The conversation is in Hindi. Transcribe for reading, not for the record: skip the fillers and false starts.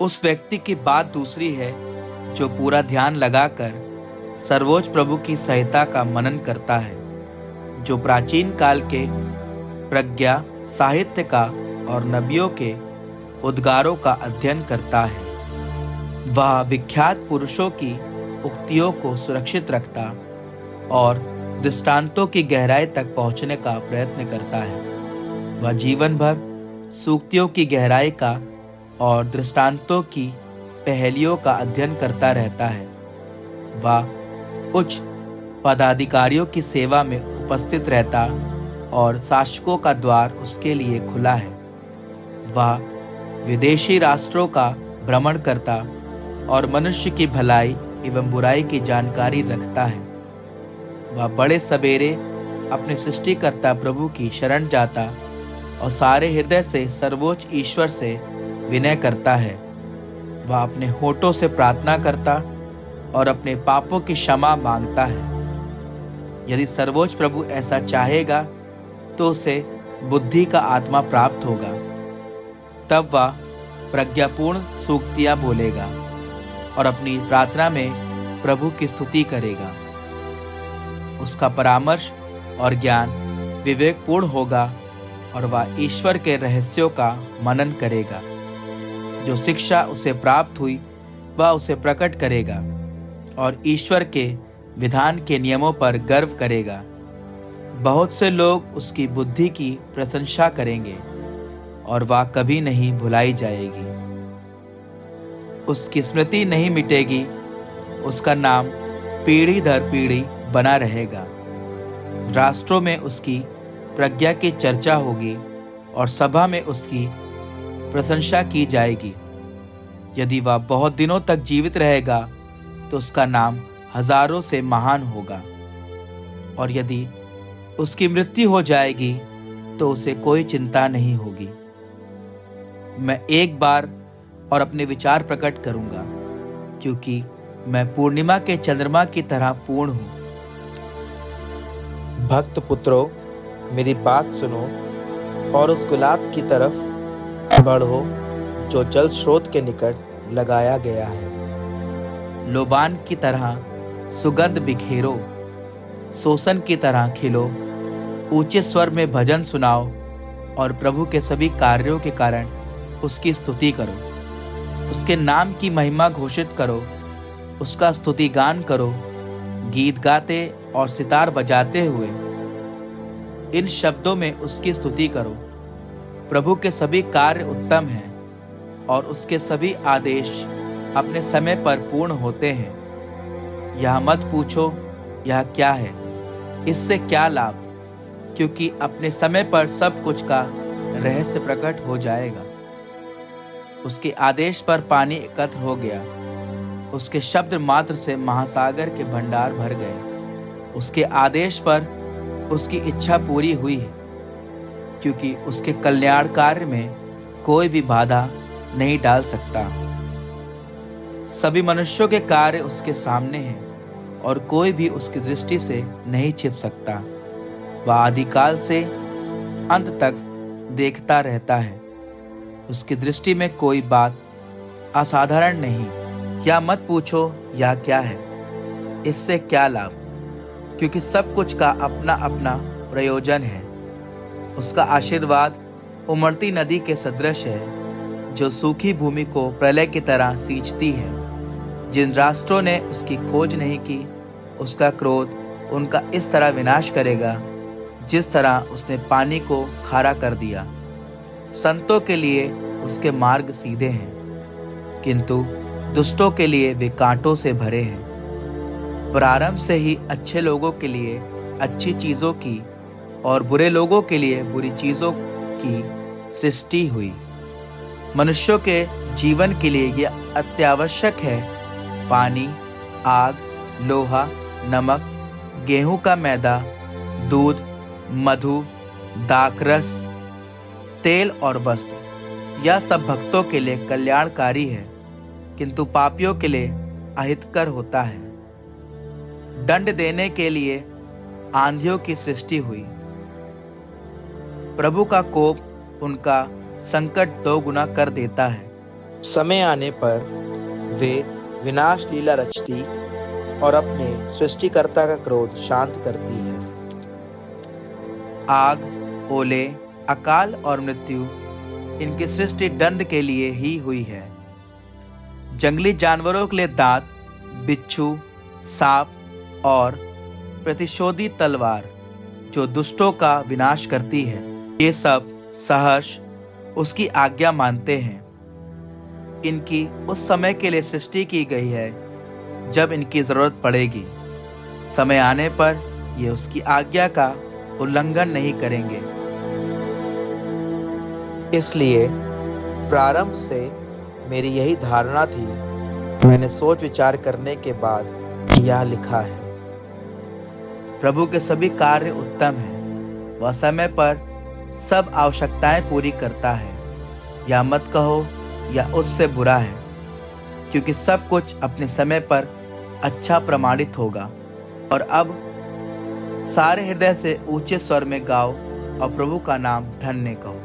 उस व्यक्ति की बात दूसरी है जो पूरा ध्यान लगाकर सर्वोच्च प्रभु की संहिता का मनन करता है, जो प्राचीन काल के प्रज्ञा, साहित्य का और नबियों के उद्गारों का अध्ययन करता है। वह विख्यात पुरुषों की उक्तियों को सुरक्षित रखता और दृष्टांतों की गहराई तक पहुंचने का प्रयत्न करता है। वह जीवन भर सूक्तियों की गहराई का और दृष्टांतों की पहेलियों का अध्ययन करता रहता है। वह उच्च पदाधिकारियों की सेवा में उपस्थित रहता और शासकों का द्वार उसके लिए खुला है। वह विदेशी राष्ट्रों का भ्रमण करता और मनुष्य की भलाई एवं बुराई की जानकारी रखता है। वह बड़े सवेरे अपने सृष्टिकर्ता प्रभु की शरण जाता और सारे हृदय से सर्वोच्च ईश्वर से विनय करता है। वह अपने होठों से प्रार्थना करता और अपने पापों की क्षमा मांगता है। यदि सर्वोच्च प्रभु ऐसा चाहेगा तो उसे बुद्धि का आत्मा प्राप्त होगा। तब वह प्रज्ञापूर्ण सूक्तियां बोलेगा और अपनी प्रार्थना में प्रभु की स्तुति करेगा। उसका परामर्श और ज्ञान विवेकपूर्ण होगा और वह ईश्वर के रहस्यों का मनन करेगा। जो शिक्षा उसे प्राप्त हुई वह उसे प्रकट करेगा और ईश्वर के विधान के नियमों पर गर्व करेगा। बहुत से लोग उसकी बुद्धि की प्रशंसा करेंगे और वह कभी नहीं भुलाई जाएगी। उसकी स्मृति नहीं मिटेगी, उसका नाम पीढ़ी दर पीढ़ी बना रहेगा। राष्ट्रों में उसकी प्रज्ञा की चर्चा होगी और सभा में उसकी प्रशंसा की जाएगी। यदि वह बहुत दिनों तक जीवित रहेगा तो उसका नाम हजारों से महान होगा, और यदि उसकी मृत्यु हो जाएगी तो उसे कोई चिंता नहीं होगी। मैं एक बार और अपने विचार प्रकट करूंगा, क्योंकि मैं पूर्णिमा के चंद्रमा की तरह पूर्ण हूं। भक्त पुत्रों, मेरी बात सुनो और उस गुलाब की तरफ बढ़ो जो जल स्रोत के निकट लगाया गया है। लोबान की तरह सुगंध बिखेरो, सोसन की तरह खिलो, ऊंचे स्वर में भजन सुनाओ और प्रभु के सभी कार्यों के कारण उसकी स्तुति करो। उसके नाम की महिमा घोषित करो, उसका स्तुति गान करो, गीत गाते और सितार बजाते हुए इन शब्दों में उसकी स्तुति करो। प्रभु के सभी कार्य उत्तम हैं और उसके सभी आदेश अपने समय पर पूर्ण होते हैं। यह मत पूछो यह क्या है, इससे क्या लाभ, क्योंकि अपने समय पर सब कुछ का रहस्य प्रकट हो जाएगा। उसके आदेश पर पानी एकत्र हो गया, उसके शब्द मात्र से महासागर के भंडार भर गए। उसके आदेश पर उसकी इच्छा पूरी हुई है, क्योंकि उसके कल्याण कार्य में कोई भी बाधा नहीं डाल सकता। सभी मनुष्यों के कार्य उसके सामने हैं और कोई भी उसकी दृष्टि से नहीं छिप सकता। वह आदिकाल से अंत तक देखता रहता है, उसकी दृष्टि में कोई बात असाधारण नहीं। या मत पूछो यह क्या है, इससे क्या लाभ, क्योंकि सब कुछ का अपना अपना प्रयोजन है। उसका आशीर्वाद उमड़ती नदी के सदृश है, जो सूखी भूमि को प्रलय की तरह सींचती है। जिन राष्ट्रों ने उसकी खोज नहीं की, उसका क्रोध उनका इस तरह विनाश करेगा जिस तरह उसने पानी को खारा कर दिया। संतों के लिए उसके मार्ग सीधे हैं, किंतु दुष्टों के लिए वे कांटों से भरे हैं। प्रारंभ से ही अच्छे लोगों के लिए अच्छी चीज़ों की और बुरे लोगों के लिए बुरी चीज़ों की सृष्टि हुई। मनुष्यों के जीवन के लिए यह अत्यावश्यक है: पानी, आग, लोहा, नमक, गेहूं का मैदा, दूध, मधु, दाखरस, तेल और वस्त्र। यह सब भक्तों के लिए कल्याणकारी है, किंतु पापियों के लिए अहितकर होता है। दंड देने के लिए आंधियों की सृष्टि हुई। प्रभु का कोप उनका संकट 2 गुना कर देता है। समय आने पर वे विनाश लीला रचती और अपने सृष्टिकर्ता का क्रोध शांत करती है। आग, ओले, अकाल और मृत्यु इनकी सृष्टि दंड के लिए ही हुई है। जंगली जानवरों के लिए दांत, बिच्छू, सांप और प्रतिशोधी तलवार जो दुष्टों का विनाश करती है, ये सब सहर्ष उसकी आज्ञा मानते हैं। इनकी उस समय के लिए सृष्टि की गई है जब इनकी जरूरत पड़ेगी। समय आने पर ये उसकी आज्ञा का उल्लंघन नहीं करेंगे। इसलिए प्रारंभ से मेरी यही धारणा थी। मैंने सोच विचार करने के बाद यह लिखा है। प्रभु के सभी कार्य उत्तम हैं। वह समय पर सब आवश्यकताएं पूरी करता है। या मत कहो या उससे बुरा है, क्योंकि सब कुछ अपने समय पर अच्छा प्रमाणित होगा। और अब सारे हृदय से ऊंचे स्वर में गाओ और प्रभु का नाम धन्य कहो।